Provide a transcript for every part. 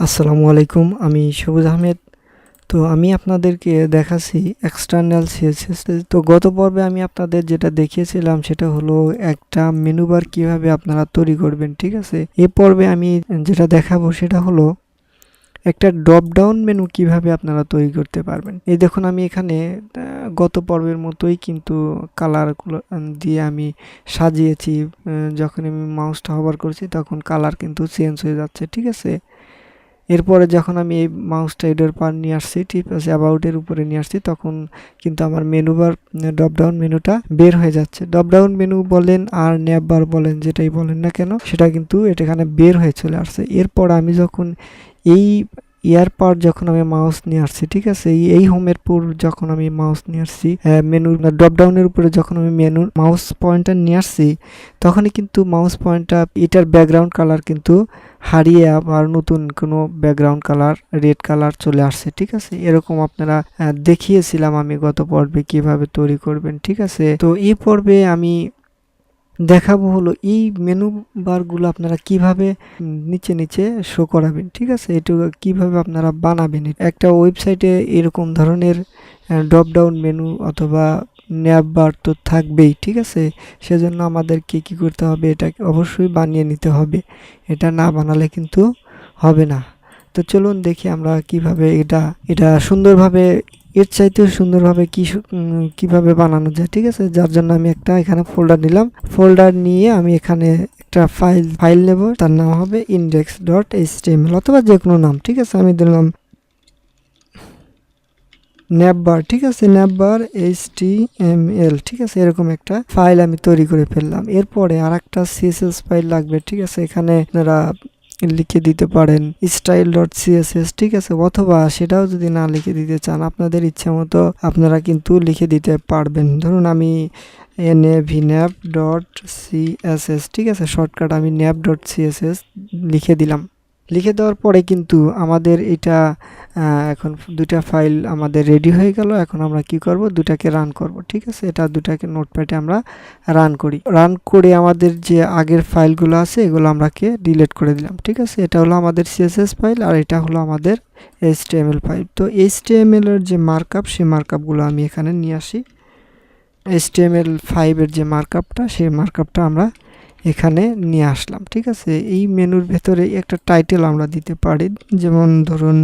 আসসালামু আলাইকুম, আমি সবুজ আহমেদ। তো আমি আপনাদেরকে দেখাচ্ছি এক্সটার্নাল সিএসএস। তো গত পর্বে আমি আপনাদের যেটা দেখিয়েছিলাম সেটা হলো একটা মেনু বার কীভাবে আপনারা তৈরি করবেন, ঠিক আছে। এ পর্বে আমি যেটা দেখাবো সেটা হলো একটা ড্রপ ডাউন মেনু কিভাবে আপনারা তৈরি করতে পারবেন। এই দেখুন আমি এখানে গত পর্বের মতোই কিন্তু কালারগুলো দিয়ে আমি সাজিয়েছি। যখন আমি মাউসটা হভার করছি তখন কালার কিন্তু চেঞ্জ হয়ে যাচ্ছে, ঠিক আছে। এরপরে যখন আমি এই মাউসটা এটার পার নিয়ে আসছি, ঠিক আছে, অ্যাবাউটের উপরে নিয়ে আসছি, তখন কিন্তু আমার মেনু বার ড্রপ ডাউন মেনুটা বের হয়ে যাচ্ছে। ড্রপ ডাউন মেনু বলেন আর ন্যাববার বলেন, যেটাই বলেন না কেন, সেটা কিন্তু এখানে বের হয়ে চলে আসছে। এরপর আমি যখন এই ইয়ারপার যখন আমি মাউস নিয়ে আসছি, ঠিক আছে, এই হোমের পর যখন আমি মাউস নিয়ে আসছি মেনু ড্রপ ডাউনের উপরে যখন আমি মেনু মাউস পয়েন্টার নিয়ে আসছি, তখনই কিন্তু মাউস পয়েন্টার এটার ব্যাকগ্রাউন্ড কালার কিন্তু হারিয়ে আবার নতুন কোনো ব্যাকগ্রাউন্ড কালার রেড কালার চলে আসছে, ঠিক আছে। এরকম আপনারা দেখিয়েছিলাম আমি গত পর্বে কিভাবে তৈরি করবেন, ঠিক আছে। তো এই পর্বে আমি দেখাবো হলো এই মেনু বারগুলো আপনারা কিভাবে নিচে নিচে শো করাবেন, ঠিক আছে। এটা কিভাবে আপনারা বানাবেন। একটা ওয়েবসাইটে এরকম ধরনের ড্রপ ডাউন মেনু অথবা ন্যাব বার তো থাকবেই, ঠিক আছে। সেজন্য আমাদেরকে কি করতে হবে, এটা অবশ্যই বানিয়ে নিতে হবে। এটা না বানালে কিন্তু হবে না। তো চলুন দেখি আমরা কিভাবে এটা সুন্দরভাবে, এর চাইতেও সুন্দরভাবে কিভাবে বানানো যায়, ঠিক আছে। যার জন্য আমি একটা এখানে ফোল্ডার নিলাম। ফোল্ডার নিয়ে আমি এখানে একটা ফাইল নেব, তার নাম হবে index.html অথবা যে কোনো নাম, ঠিক আছে। আমি দিলাম ন্যাববার, ঠিক আছে, ন্যাববার HTML, ঠিক আছে। এরকম একটা ফাইল আমি তৈরি করে ফেললাম। এরপরে আর একটা CSS ফাইল লাগবে, ঠিক আছে। এখানে আপনারা লিখে দিতে পারেন style.css, ঠিক আছে, অথবা সেটাও যদি না লিখে দিতে চান আপনাদের ইচ্ছা মতো আপনারা কিন্তু লিখে দিতে পারবেন। ধরুন আমি navbar.css, ঠিক আছে, শর্টকাট আমি nav.css লিখে দিলাম। লিখে দেওয়ার পরে কিন্তু আমাদের এটা এখন দুটা ফাইল আমাদের রেডি হয়ে গেল। এখন আমরা কি করব, দুটাকে রান করব, ঠিক আছে। এটা দুটাকে নোটপ্যাডে আমরা রান করি। রান করে আমাদের যে আগের ফাইলগুলো আছে এগুলো আমরাকে ডিলিট করে দিলাম, ঠিক আছে। এটা হলো আমাদের CSS ফাইল আর এটা হলো আমাদের HTML ফাইল। তো HTML এর যে মার্কআপ, সেই মার্কআপগুলো আমি এখানে নিয়ে আসি। HTML5 এর যে মার্কআপটা, সেই মার্কআপটা আমরা এখানে নিয়ে আসলাম, ঠিক আছে। এই মেনুর ভেতরে একটা টাইটেল আমরা দিতে পারি, যেমন ধরুন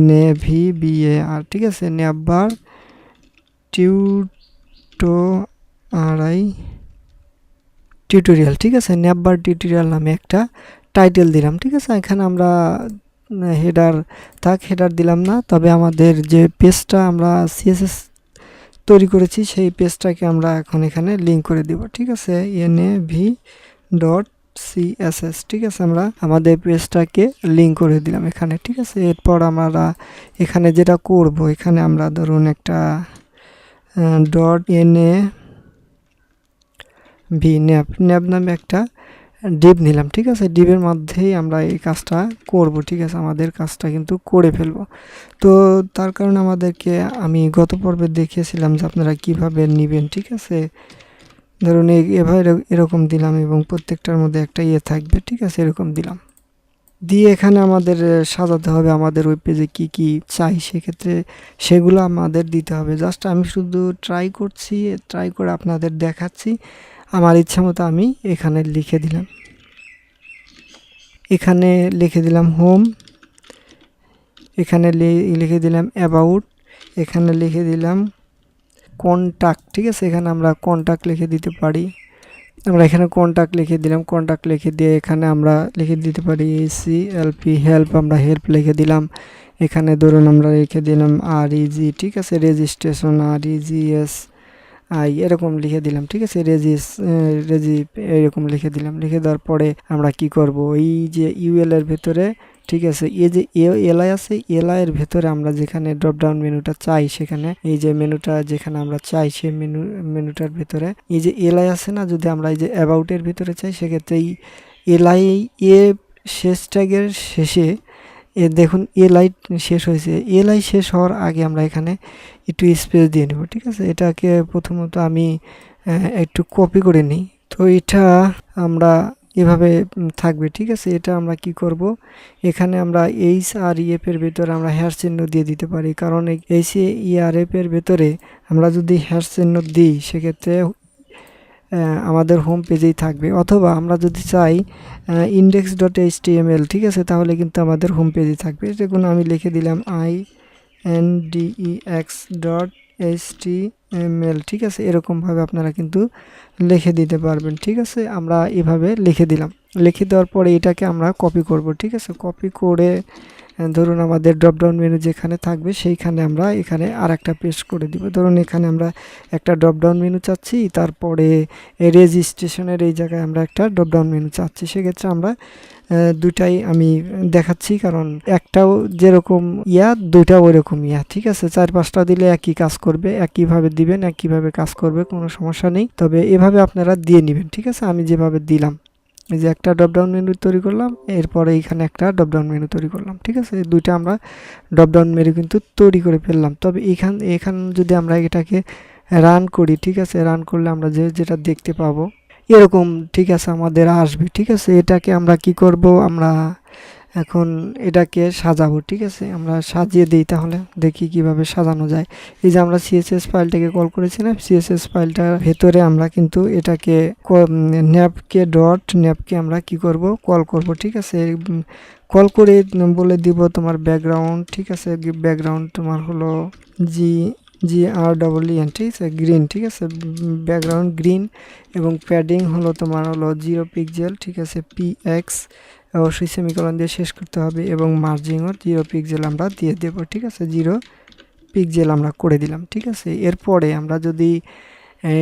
NAVBAR, ঠিক আছে, ন্যাববার টিউটোরিয়াল, ঠিক আছে। ন্যাববার টিউটোরিয়াল নামে একটা টাইটেল দিলাম, ঠিক আছে। এখানে আমরা হেডার দিলাম না, তবে আমাদের যে পেজটা আমরা CSS তৈরি করেছি সেই পেজটাকে আমরা এখন এখানে লিঙ্ক করে দিব, ঠিক আছে। nav.css, ঠিক আছে, আমরা আমাদের পেজটাকে লিঙ্ক করে দিলাম এখানে, ঠিক আছে। এরপর আমরা এখানে যেটা করব, এখানে আমরা ধরুন একটা nav নামে একটা ডিভ নিলাম, ঠিক আছে। ডিভের মধ্যেই আমরা এই কাজটা করব, ঠিক আছে। আমাদের কাজটা কিন্তু করে ফেলবো। তো তার কারণে আমাদেরকে আমি গত পর্বে দেখিয়েছিলাম যে আপনারা কিভাবে নেবেন, ঠিক আছে। ধরুন এভাবে এরকম দিলাম এবং প্রত্যেকটার মধ্যে একটা থাকবে, ঠিক আছে, এরকম দিলাম। দিয়ে এখানে আমাদের সাজাতে হবে আমাদের ওয়েব পেজে কি কি চাই, সেক্ষেত্রে সেগুলো আমাদের দিতে হবে। জাস্ট আমি শুধু ট্রাই করছি, ট্রাই করে আপনাদের দেখাচ্ছি। আমার ইচ্ছা মতো আমি এখানে লিখে দিলাম, এখানে লিখে দিলাম হোম, এখানে লিখে দিলাম অ্যাবাউট, এখানে লিখে দিলাম কন্টাক্ট, ঠিক আছে। এখানে আমরা কন্টাক্ট লিখে দিতে পারি। আমরা এখানে কন্টাক্ট লিখে দিলাম। কন্টাক্ট লিখে দিয়ে এখানে আমরা লিখে দিতে পারি CLP হেল্প, আমরা হেল্প লিখে দিলাম। এখানে ধরুন আমরা লিখে দিলাম REG, ঠিক আছে, রেজিস্ট্রেশন REGS এরকম লিখে দিলাম, ঠিক আছে। রেজি এরকম লিখে দিলাম। লিখে দেওয়ার পরে আমরা কি করব, এই যে UL এর ভেতরে, ঠিক আছে, এই যে এলআই আছে, এলআই এর ভেতরে আমরা যেখানে ড্রপ ডাউন মেনুটা চাই, সেখানে এই যে মেনুটা যেখানে আমরা চাই সেই মেনুটার ভেতরে এই যে এলআই আছে না, যদি আমরা এই যে অ্যাবাউট এর ভেতরে চাই, সেক্ষেত্রে এই এলআই শেষ ট্যাগের শেষে দেখুন এলআই শেষ হয়েছে। এলআই শেষ হওয়ার আগে আমরা এখানে একটু স্পেস দিয়ে নেব, ঠিক আছে। এটাকে প্রথমত আমি একটু কপি করে নিই। তো এটা আমরা এভাবে থাকবে, ঠিক আছে। এটা আমরা কি করব, এখানে আমরা এইচ আর ইএফ এর ভেতরে আমরা হ্যাশ চিহ্ন দিয়ে দিতে পারি, কারণ এইচ আর এফ এর ভেতরে আমরা যদি হ্যাশ চিহ্ন দিই সেক্ষেত্রে আমাদের হোম পেজেই থাকবে, অথবা আমরা যদি চাই index.html, ঠিক আছে, তাহলে কিন্তু আমাদের হোম পেজে থাকবে। দেখুন আমি লিখে দিলাম index.html, ঠিক আছে। এরকমভাবে আপনারা কিন্তু লিখে দিতে পারবেন, ঠিক আছে। আমরা এভাবে লিখে দিলাম, লিখে দেওয়ার পরে এটাকে আমরা কপি করব, ঠিক আছে। কপি করে ধরুন আমাদের ড্রপডাউন মেনু যেখানে থাকবে সেইখানে আমরা এখানে আর একটা পেস্ট করে দিব। ধরুন এখানে আমরা একটা ড্রপডাউন মেনু চাচ্ছি, তারপরে রেজিস্ট্রেশনের এই জায়গায় আমরা একটা ড্রপডাউন মেনু চাচ্ছি। সেক্ষেত্রে আমরা দুটাই আমি দেখাচ্ছি, কারণ একটাও যেরকম দুইটাও ওইরকম ঠিক আছে। 4-5টা দিলে একই কাজ করবে, একইভাবে দিবেন, একইভাবে কাজ করবে, কোনো সমস্যা নেই। তবে এভাবে আপনারা দিয়ে নেবেন, ঠিক আছে। আমি যেভাবে দিলাম, এই যে একটা ড্রপডাউন মেনু তৈরি করলাম, এরপরে এখানে একটা ড্রপডাউন মেনু তৈরি করলাম, ঠিক আছে। এই দুইটা আমরা ড্রপডাউন মেনু কিন্তু তৈরি করে ফেললাম। তবে এখান যদি আমরা এটাকে রান করি, ঠিক আছে, রান করলে আমরা যেটা দেখতে পাবো এরকম, ঠিক আছে, আমাদের আসবে, ঠিক আছে। এটাকে আমরা কি করব, আমরা এখন এটাকে সাজাবো, ঠিক আছে। আমরা সাজিয়ে দিই, তাহলে দেখি কিভাবে সাজানো যায়। এই যে আমরা সিএসএস ফাইলটাকে কল করেছিলাম, সিএসএস ফাইলটার ভেতরে আমরা কিন্তু এটাকে ন্যাপকে আমরা কি করব, কল করব, ঠিক আছে। কল করে বলে দিব তোমার ব্যাকগ্রাউন্ড, ঠিক আছে। ব্যাকগ্রাউন্ড তোমার হলো GREEN, ঠিক আছে, গ্রিন, ঠিক আছে, ব্যাকগ্রাউন্ড গ্রিন, এবং প্যাডিং হলো তোমার হলো 0 পিক্সেল, ঠিক আছে, PX অবশ্যই সেমিকোলন দিয়ে শেষ করতে হবে, এবং মার্জিংও 0 পিক্সেল আমরা দিয়ে দেব, ঠিক আছে। 0 পিক্সেল আমরা করে দিলাম, ঠিক আছে। এরপরে আমরা যদি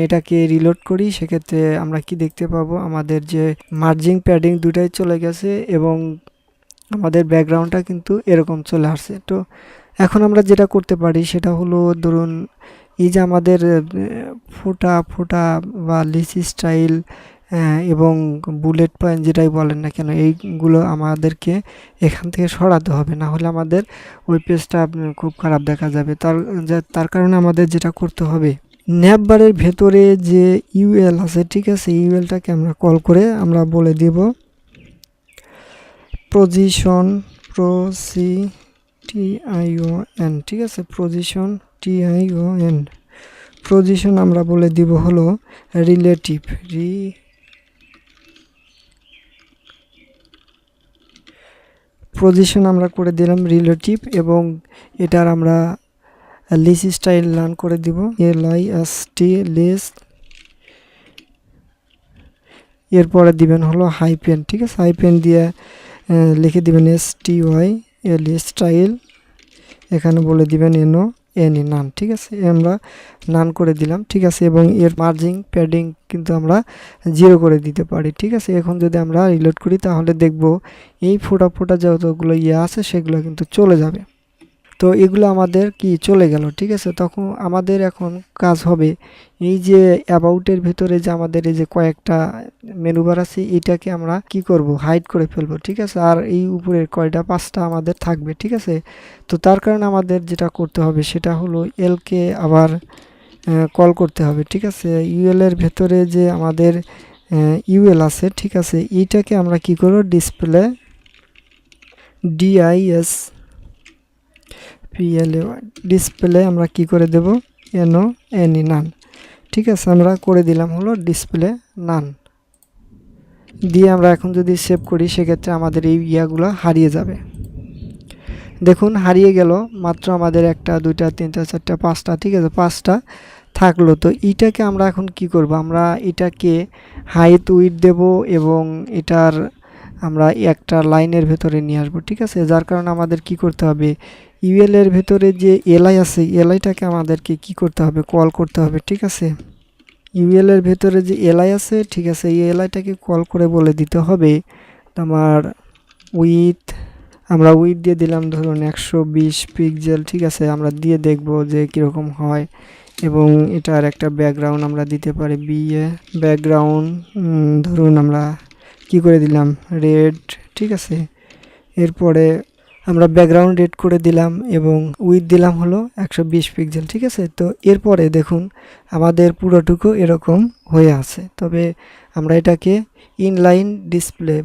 এটাকে রিলোড করি সেক্ষেত্রে আমরা কি দেখতে পাবো, আমাদের যে মার্জিং প্যাডিং দুটাই চলে গেছে এবং আমাদের ব্যাকগ্রাউন্ডটা কিন্তু এরকম চলে আসছে। তো এখন আমরা যেটা করতে পারি সেটা হলো, ধরুন এই যে আমাদের ফোটা বা লিসি স্টাইল এবং বুলেট পয়েন্ট যেটাই বলেন না কেন, এইগুলো আমাদেরকে এখান থেকে সরাতে হবে, না হলে আমাদের ওই পেজটা খুব খারাপ দেখা যাবে। তার কারণে আমাদের যেটা করতে হবে, ন্যাভবারের ভেতরে যে ইউএল আছে, ঠিক আছে, ইউএলটাকে আমরা কল করে আমরা বলে দিব পজিশন TION, ঠিক আছে, পজিশন TION। পজিশন আমরা বলে দিব হলো রিলেটিভ, পজিশন আমরা করে দিলাম রিলেটিভ, এবং এটার আমরা লিস্ট স্টাইল রান করে দিব LIST লিস্ট। এরপরে দিবেন হলো হাইপেন, ঠিক আছে, হাইপেন দিয়ে লিখে দিবেন STY স্টাইল, এখানে বলে দিবেন নান, ঠিক আছে। আমরা নান করে দিলাম, ঠিক আছে, এবং এর মার্জিং প্যাডিং কিন্তু আমরা 0 করে দিতে পারি, ঠিক আছে। এখন যদি আমরা রিলোড করি তাহলে দেখব এই ফোটা যতগুলো আছে সেগুলো কিন্তু চলে যাবে। তো এগুলো আমাদের কি চলে গেল, ঠিক আছে। তখন আমাদের এখন কাজ হবে, এই যে অ্যাবাউটের ভিতরে যে আমাদের এই যে কয়েকটা মেনু বার আছে, এটাকে আমরা কি করব, হাইড করে ফেলবো, ঠিক আছে। আর এই উপরের কয়টা 5টা আমাদের থাকবে, ঠিক আছে। তো তার কারণে আমাদের যেটা করতে হবে সেটা হলো এলকে আবার কল করতে হবে, ঠিক আছে। ইউএল এর ভেতরে যে আমাদের ইউএল আছে, ঠিক আছে, এইটাকে আমরা কি করব, ডিসপ্লে ডিসপ্লে আমরা কি করে দেব, নান, ঠিক আছে। আমরা করে দিলাম হলো ডিসপ্লে নান দিয়ে আমরা এখন যদি সেভ করি সেক্ষেত্রে আমাদের এই ইয়াগুলো হারিয়ে যাবে। দেখুন হারিয়ে গেল, মাত্র আমাদের 1 2 3 4 4 5টা, ঠিক আছে, 5টা থাকলো। তো এইটাকে আমরা এখন কি করব, আমরা এটাকে হাইট উইডথ দেব এবং এটার আমরা একটা লাইনের ভেতরে নিয়ে আসবো, ঠিক আছে। যার কারণে আমাদের কি করতে হবে, ইউএল এর ভেতরে যে এলআই আছে, এলআইটাকে আমাদেরকে কি করতে হবে, কল করতে হবে, ঠিক আছে। ইউএল এর ভেতরে যে এলআই আছে, ঠিক আছে, এই এলআইটাকে কল করে বলে দিতে হবে তোমার উইথ, আমরা উইথ দিয়ে দিলাম ধরুন 120 পিক্সেল, ঠিক আছে। আমরা দিয়ে দেখব যে কীরকম হয়, এবং এটার একটা ব্যাকগ্রাউন্ড আমরা দিতে পারি ব্যাকগ্রাউন্ড, ধরুন আমরা কি করে দিলাম রেড, ঠিক আছে। এরপরে আমরা ব্যাকগ্রাউন্ড রেড করে দিলাম এবং উইথ দিলাম হলো 120 পিক্সেল। ঠিক আছে, তো এরপরে দেখুন আমাদের পুরোটুকু এরকম হয়ে আছে, তবে আমরা এটাকে ইনলাইন ডিসপ্লে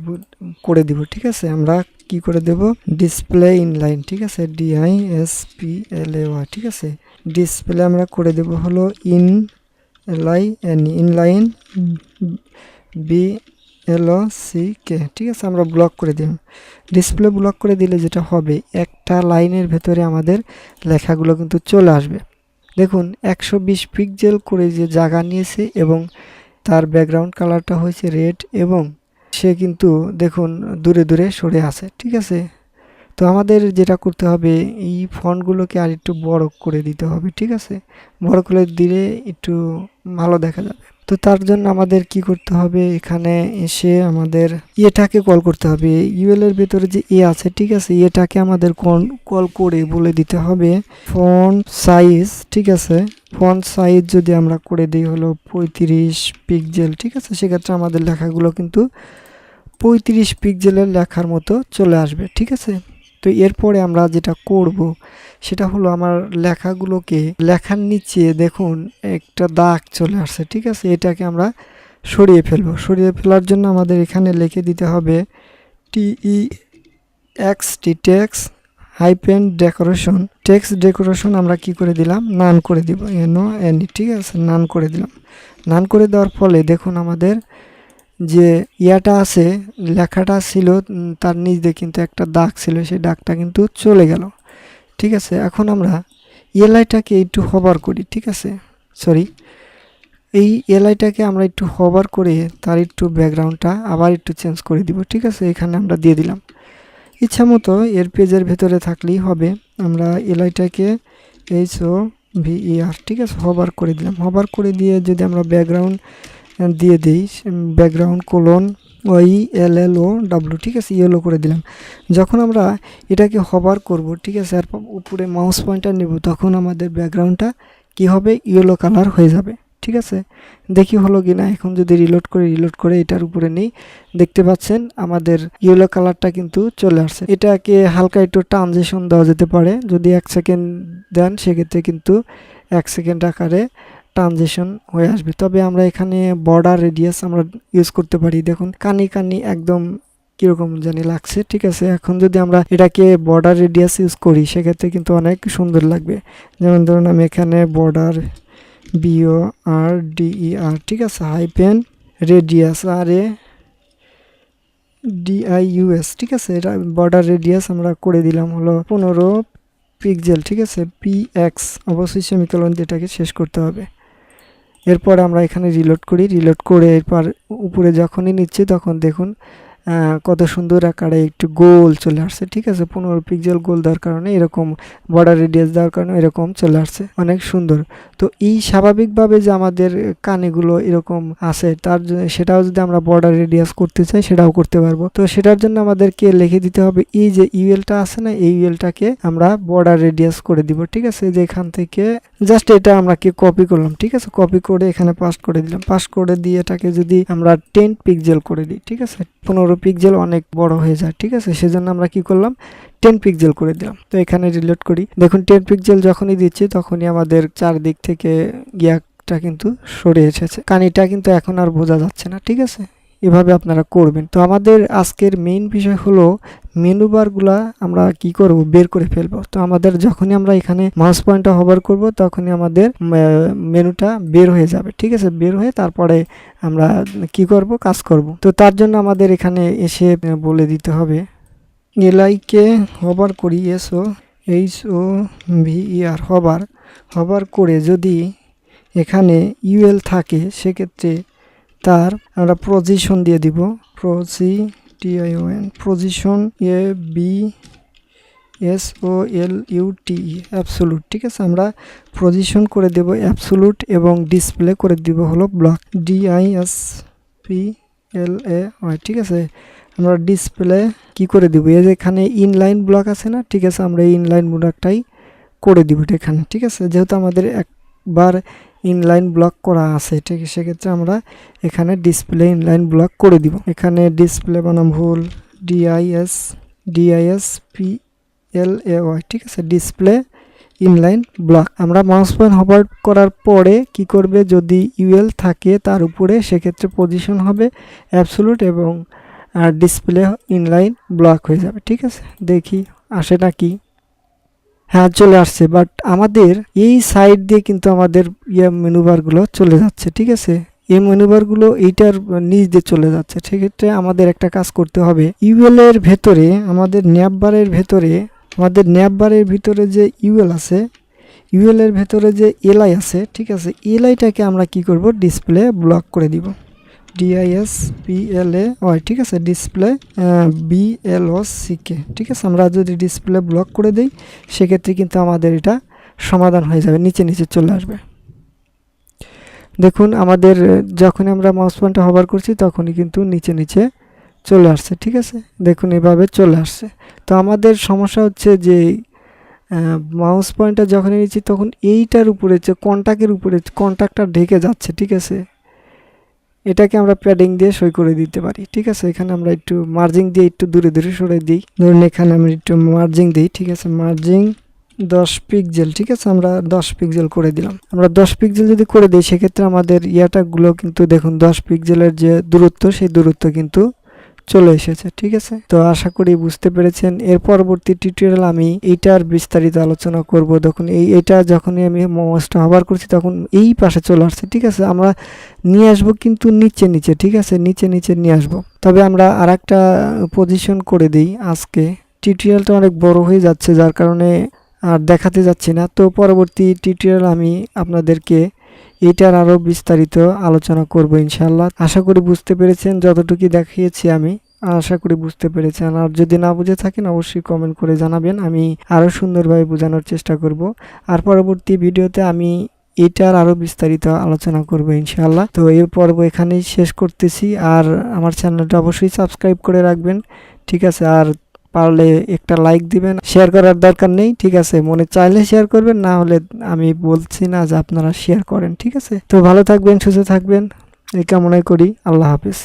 করে দিব। ঠিক আছে, আমরা কি করে দেব, ডিসপ্লে ইনলাইন। ঠিক আছে, DISPLAY। ঠিক আছে, ডিসপ্লে আমরা করে দেব হলো ইনলাইন BLOCK। ঠিক আছে, আমরা ব্লক করে দিলাম। ডিসপ্লে ব্লক করে দিলে যেটা হবে, একটা লাইনের ভেতরে আমাদের লেখাগুলো কিন্তু চলে আসবে। দেখুন 120 পিক্সেল করে যে জায়গা নিয়েছে এবং তার ব্যাকগ্রাউন্ড কালারটা হয়েছে রেড এবং সে কিন্তু দেখুন দূরে দূরে সরে আছে। ঠিক আছে, তো আমাদের যেটা করতে হবে, এই ফন্টগুলোকে আর একটু বড় করে দিতে হবে। ঠিক আছে, বড় করে দিলে একটু ভালো দেখা যাবে। তো তার জন্য আমাদের কি করতে হবে, এখানে এসে আমাদের এটাকে কল করতে হবে। ইউএল এর ভেতরে যে আছে, ঠিক আছে, এটাকে আমাদের কল করে বলে দিতে হবে ফন্ট সাইজ। ঠিক আছে, ফন্ট সাইজ যদি আমরা করে দিই হলো 35 পিক্সেল। ঠিক আছে, সেক্ষেত্রে আমাদের লেখাগুলো কিন্তু 35 পিক্সেলের লেখার মতো চলে আসবে। ঠিক আছে, তো এরপরে আমরা যেটা করব সেটা হলো আমার লেখাগুলোকে, লেখার নিচে দেখুন একটা দাগ চলে আসছে। ঠিক আছে, এটাকে আমরা সরিয়ে ফেলবো। সরিয়ে ফেলার জন্য আমাদের এখানে লিখে দিতে হবে টেক্সট ডেকোরেশন। টেক্সট ডেকোরেশন আমরা কি করে দিলাম, নান করে দিব, NONE। ঠিক আছে, নান করে দিলাম। নান করে দেওয়ার ফলে দেখুন আমাদের যে ইয়াটা আছে, লেখাটা ছিল তার নিচ দিয়ে কিন্তু একটা দাগ ছিল, সেই দাগটা কিন্তু চলে গেল। ঠিক আছে, এখন আমরা এলআইটাকে একটু হভার করি। ঠিক আছে, সরি, এই এলআইটাকে আমরা একটু হভার করে তার একটু ব্যাকগ্রাউন্ডটা আবার একটু চেঞ্জ করে দিব। ঠিক আছে, এখানে আমরা দিয়ে দিলাম। ইচ্ছা মতো এর পেজের ভেতরে থাকলেই হবে। আমরা এলআইটাকে HOVER, ঠিক আছে, হভার করে দিলাম। হভার করে দিয়ে যদি আমরা ব্যাকগ্রাউন্ড দিয়ে দিই, ব্যাকগ্রাউন্ড YLLOW। ঠিক আছে, ইয়েলো করে দিলাম। যখন আমরা এটাকে হভার করব, ঠিক আছে, আর উপরে মাউস পয়েন্টার নেব, তখন আমাদের ব্যাকগ্রাউন্ডটা কি হবে, ইয়েলো কালার হয়ে যাবে। ঠিক আছে, দেখি হলো কিনা। এখন যদি রিলোড করে এটার উপরে নেই, দেখতে পাচ্ছেন আমাদের ইয়েলো কালারটা কিন্তু চলে আসছে। এটাকে হালকা একটু ট্রানজিশন দেওয়া যেতে পারে, যদি 1 সেকেন্ড দেন সেক্ষেত্রে কিন্তু 1 সেকেন্ড আকারে ট্রানজিশন হয়ে আসবে। তবে আমরা এখানে বর্ডার রেডিয়াস আমরা ইউজ করতে পারি। দেখুন কানি একদম কিরকম জানি লাগছে। ঠিক আছে, এখন যদি আমরা এটাকে বর্ডার রেডিয়াস ইউজ করি সেক্ষেত্রে কিন্তু অনেক সুন্দর লাগবে। যেমন ধরুন আমি এখানে বর্ডার BORDER, ঠিক আছে, হাইপেন রেডিয়াস RADIUS। ঠিক আছে, এটা বর্ডার রেডিয়াস আমরা করে দিলাম হলো 15 পিক্সেল। ঠিক আছে, PX, অবশ্যই সেমিকোলন দিয়ে এটাকে শেষ করতে হবে। এরপর আমরা এখানে রিলোড করে এরপর উপরে যখনই নিচ্ছি তখন দেখুন কত সুন্দর আকারে একটু গোল চলে আসছে। ঠিক আছে, 15 পিক্সেল গোল দেওয়ার কারণে এরকম, বর্ডার রেডিয়াস দেওয়ার কারণে এরকম চলে আসছে, অনেক সুন্দর। তো এই স্বাভাবিকভাবে যে আমাদের কানেগুলো এরকম আছে, তার সেটাও যদি আমরা বর্ডার রেডিয়াস করতে চাই সেটাও করতে পারবো। তো সেটার জন্য আমাদেরকে লিখে দিতে হবে এই যে ইউএলটা আছে না, এই ইউএলটাকে আমরা বর্ডার রেডিয়াস করে দিব। ঠিক আছে, যে এখান থেকে জাস্ট এটা আমরা কি কপি করলাম। ঠিক আছে, কপি করে এখানে পাস্ট করে দিলাম। পাস্ট করে দিয়ে এটাকে যদি আমরা 10 পিক্সেল করে দিই, ঠিক আছে, 15 পিক্সেল অনেক বড় হয়ে যায়। ঠিক আছে, সেজন্য আমরা কি করলাম, 10 পিক্সেল করে দিলাম। তো এখানে রিলোড করি, দেখুন 10 পিক্সেল যখনই দিচ্ছি তখনই আমাদের চারদিক থেকে গিয়াটা কিন্তু সরে এসেছে, কানিটা কিন্তু এখন আর বোঝা যাচ্ছে না। ঠিক আছে, এভাবে আপনারা করবেন। তো আমাদের আজকের মেইন বিষয় হলো মেনু বারগুলা আমরা কি করব, বের করে ফেলবো। তো আমাদের যখনই আমরা এখানে মাউস পয়েন্টটা হোভার করব তখনই আমাদের মেনুটা বের হয়ে যাবে। ঠিক আছে, বের হয়ে তারপরে আমরা কি করব, কাজ করব। তো তার জন্য আমাদের এখানে এসে বলে দিতে হবে এলআইকে হভার করি, HOVER, হভার করে যদি এখানে ইউএল থাকে সেক্ষেত্রে তার আমরা পজিশন দিয়ে দিব, পজিশন ABSOLUTE, অ্যাবসোলুট। ঠিক আছে, আমরা পজিশন করে দেব অ্যাবসোলুট এবং ডিসপ্লে করে দিব হলো ব্লক, DISPLAY। ঠিক আছে, আমরা ডিসপ্লে কি করে দিব, এই যে এখানে ইনলাইন ব্লক আছে না, ঠিক আছে, আমরা এই ইনলাইন ব্লকটাই করে দিব এখানে। ঠিক আছে, যেহেতু আমাদের একবার ইনলাইন ব্লক করা আছে, ঠিক আছে, সেক্ষেত্রে আমরা এখানে ডিসপ্লে ইনলাইন ব্লক করে দিব। এখানে ডিসপ্লে বানাম ভুল, DISPLAY DSPLAY, ঠিক আছে, ডিসপ্লে ইনলাইন ব্লক। আমরা মাউস পয়েন্ট হভার করার পরে কি করবে, যদি ইউএল থাকে তার উপরে, সেক্ষেত্রে পজিশন হবে অ্যাবসোলুট এবং ডিসপ্লে ইনলাইন ব্লক হয়ে যাবে। ঠিক আছে, দেখি আসে নাকি। হ্যাঁ, চলে আসছে, বাট আমাদের এই সাইড দিয়ে কিন্তু আমাদের মেনুবারগুলো চলে যাচ্ছে। ঠিক আছে, এই মেনুবারগুলো এইটার নিচ দিয়ে চলে যাচ্ছে। সেক্ষেত্রে আমাদের একটা কাজ করতে হবে, ইউএল এর ভেতরে আমাদের ন্যাববারের ভিতরে যে ইউএল আছে, ইউএল এর ভেতরে যে এলআই আছে, ঠিক আছে, এলআইটাকে আমরা কি করব, ডিসপ্লে ব্লক করে দিব। DISPLAY, ঠিক আছে, ডিসপ্লে BLOCK, ঠিক আছে। আমরা যদি ডিসপ্লে ব্লক করে দেই সেক্ষেত্রে কিন্তু আমাদের এটা সমাধান হয়ে যাবে, নিচে নিচে চলে আসবে। দেখুন আমাদের যখন আমরা মাউস পয়েন্টটা হভার করছি তখনই কিন্তু নিচে নিচে চলে আসছে। ঠিক আছে, দেখুন এভাবে চলে আসছে। তো আমাদের সমস্যা হচ্ছে যে মাউস পয়েন্টটা যখনই নিচ্ছি তখন এইটার উপরে যে কন্টাক্টটা ঢেকে যাচ্ছে। ঠিক আছে, এটাকে আমরা প্যাডিং দিয়ে সই করে দিতে পারি। ঠিক আছে, এখানে আমরা একটু মার্জিং দিয়ে একটু দূরে দূরে সরে দিই। ধরুন এখানে আমরা একটু মার্জিং দিই। ঠিক আছে, মার্জিং 10 পিক্সেল। ঠিক আছে, আমরা 10 পিক্সেল করে দিলাম। আমরা 10 পিক্সেল যদি করে দিই সেক্ষেত্রে আমাদের ইয়াটাগুলো কিন্তু দেখুন 10 পিক্সেলের যে দূরত্ব, সেই দূরত্ব কিন্তু চলে এসেছে। ঠিক আছে, তো আশা করি বুঝতে পেরেছেন। এর পরবর্তী টিউটোরিয়াল আমি এইটার বিস্তারিত আলোচনা করব। দেখুন এইটা যখনই আমি মাউসটা হভার করছি তখন এই পাশে চলে আসছে। ঠিক আছে, আমরা নিয়ে আসবো কিন্তু নিচে নিচে। ঠিক আছে, নিচে নিচে নিয়ে আসবো। তবে আমরা আরেকটা পজিশন করে দিই। আজকে টিউটোরিয়ালটা অনেক বড় হয়ে যাচ্ছে, যার কারণে আর দেখাতে যাচ্ছি না। তো পরবর্তী টিউটোরিয়াল আমি আপনাদেরকে এটার আরও বিস্তারিত আলোচনা করব ইনশাআল্লাহ। আশা করি বুঝতে পেরেছেন, যতটুকু দেখিয়েছি আমি আশা করি বুঝতে পেরেছেন। আর যদি না বুঝে থাকেন অবশ্যই কমেন্ট করে জানাবেন, আমি আরও সুন্দরভাবে বোঝানোর চেষ্টা করব। আর পরবর্তী ভিডিওতে আমি এটার আরও বিস্তারিত আলোচনা করব ইনশাআল্লাহ। তো এই পর্ব এখানেই শেষ করতেছি। আর আমার চ্যানেলটা অবশ্যই সাবস্ক্রাইব করে রাখবেন। ঠিক আছে, আর পারলে একটা লাইক দিবেন, শেয়ার করার দরকার নেই। ঠিক আছে, মনে চাইলে শেয়ার করবেন, না হলে আমি বলছি না যে আপনারা শেয়ার করেন। ঠিক আছে, তো ভালো থাকবেন, সুস্থ থাকবেন এই কামনাই করি। আল্লাহ হাফেজ।